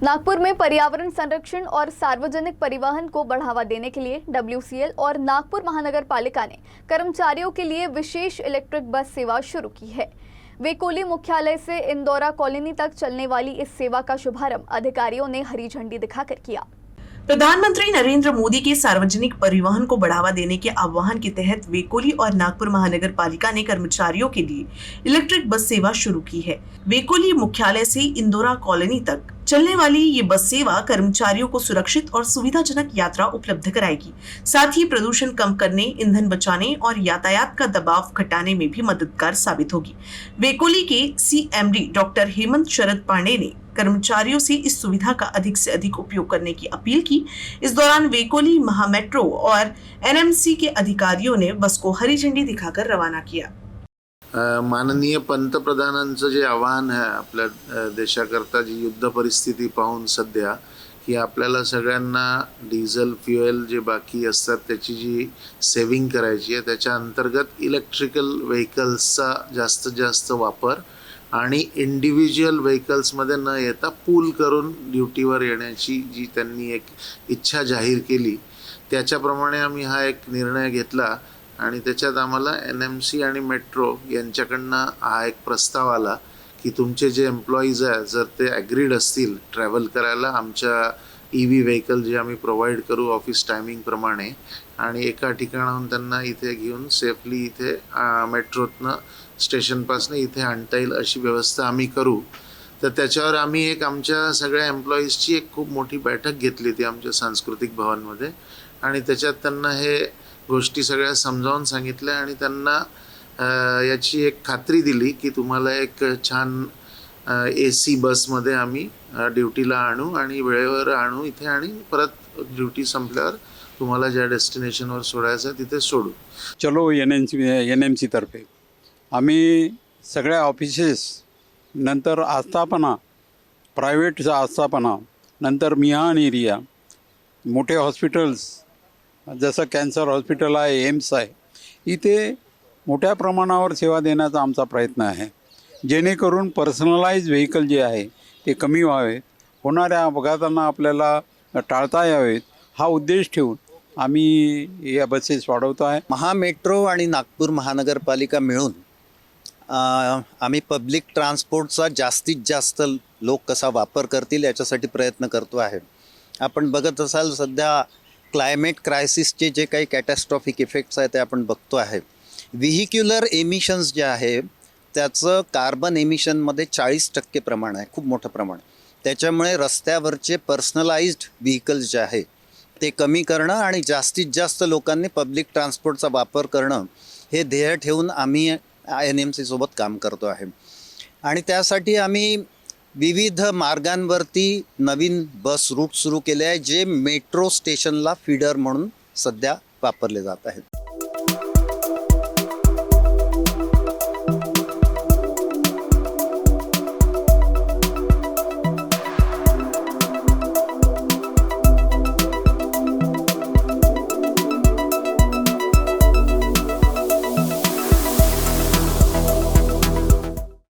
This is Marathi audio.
नागपुर में पर्यावरण संरक्षण और सार्वजनिक परिवहन को बढ़ावा देने के लिए WCL और नागपुर महानगर पालिका ने कर्मचारियों के लिए विशेष इलेक्ट्रिक बस सेवा शुरू की है। वेकोली मुख्यालय से इंदौरा कॉलोनी तक चलने वाली इस सेवा का शुभारंभ अधिकारियों ने हरी झंडी दिखाकर किया। प्रधानमंत्री नरेंद्र मोदी के सार्वजनिक परिवहन को बढ़ावा देने के आह्वान के तहत वेकोली और नागपुर महानगर पालिका ने कर्मचारियों के लिए इलेक्ट्रिक बस सेवा शुरू की है। वेकोली मुख्यालय से इंदौरा कॉलोनी तक चलने वाली ये बस सेवा कर्मचारियों को सुरक्षित और सुविधाजनक यात्रा उपलब्ध कराएगी। साथ ही प्रदूषण कम करने, ईंधन बचाने और यातायात का दबाव घटाने में भी मददगार साबित होगी। वेकोली के CMD डॉक्टर हेमंत शरद पांडे ने कर्मचारियों से इस सुविधा का अधिक से अधिक उपयोग करने की अपील की। इस दौरान वेकोली महामेट्रो और NMC के अधिकारियों ने बस को हरी झंडी दिखाकर रवाना किया। माननीय पंतप्रधानांचं जे आव्हान आहे आपल्या देशाकरता, जी युद्ध परिस्थिती पाहून सध्या की आपल्याला सगळ्यांना डिझेल फ्युएल जे बाकी असतात त्याची जी सेविंग करायची आहे, त्याच्या अंतर्गत इलेक्ट्रिकल व्हेकल्सचा जास्तीत जास्त वापर आणि इंडिव्हिज्युअल व्हेकल्समध्ये न येता पूल करून ड्युटीवर येण्याची जी त्यांनी एक इच्छा जाहीर केली, त्याच्याप्रमाणे आम्ही हा एक निर्णय घेतला आणि त्याच्यात आम्हाला NMC आणि मेट्रो यांच्याकडनं हा एक प्रस्ताव आला की तुमचे जे एम्प्लॉईज आहेत जर ते ॲग्रीड असतील ट्रॅव्हल करायला आमच्या EV व्हेकल जे आम्ही प्रोव्हाइड करू ऑफिस टायमिंगप्रमाणे आणि एका ठिकाणाहून त्यांना इथे घेऊन सेफली इथे मेट्रोतनं स्टेशनपासून इथे आणता येईल अशी व्यवस्था आम्ही करू। तर त्याच्यावर आम्ही एक आमच्या सगळ्या एम्प्लॉईजची एक खूप मोठी बैठक घेतली ती आमच्या सांस्कृतिक भवनमध्ये आणि त्याच्यात त्यांना हे गोष्टी सगळ्या समजावून सांगितल्या आणि त्यांना याची एक खात्री दिली की तुम्हाला एक छान AC बसमध्ये आम्ही ड्युटीला आणू आणि वेळेवर आणू इथे आणि परत ड्युटी संपल्यावर तुम्हाला ज्या डेस्टिनेशनवर सोडायचं आहे तिथे सोडू। चलो NMC तर्फे आम्ही सगळ्या ऑफिसेस नंतर आस्थापना, प्रायव्हेटचा आस्थापना, नंतर मिहान एरिया, मोठे हॉस्पिटल्स जसं कॅन्सर हॉस्पिटल आहे, एम्स आहे, इथे मोठ्या प्रमाणावर सेवा देण्याचा आमचा प्रयत्न आहे, जेणेकरून पर्सनलाइज व्हेकल जे आहे ते कमी व्हावेत, होणाऱ्या अपघातांना आपल्याला टाळता यावेत, हा उद्देश ठेवून आम्ही या बसेस वाढवतो आहे। महामेट्रो आणि नागपूर महानगरपालिका मिळून आम्ही पब्लिक ट्रान्सपोर्टचा जास्तीत जास्त लोक कसा वापर करतील याच्यासाठी प्रयत्न करतो आहे। आपण बघत असाल सध्या क्लायमेट क्रायसिसचे जे काही कॅटॅस्ट्रॉफिक इफेक्ट्स आहेत ते आपण बघतो आहे। व्हेहिक्युलर एमिशन्स जे आहे त्याचं कार्बन एमिशनमध्ये 40% प्रमाण आहे, खूप मोठं प्रमाण। त्याच्यामुळे रस्त्यावरचे पर्सनलाइज्ड व्हेकल्स जे आहे ते कमी करणं आणि जास्तीत जास्त लोकांनी पब्लिक ट्रान्सपोर्टचा वापर करणं हे ध्येय ठेवून आम्ही NMC सोबत काम करतो आहे आणि त्यासाठी आम्ही विविध मार्गांवरती नवीन बस रूट सुरू केले आहे जे मेट्रो स्टेशनला फीडर म्हणून सध्या वापरले जात आहेत।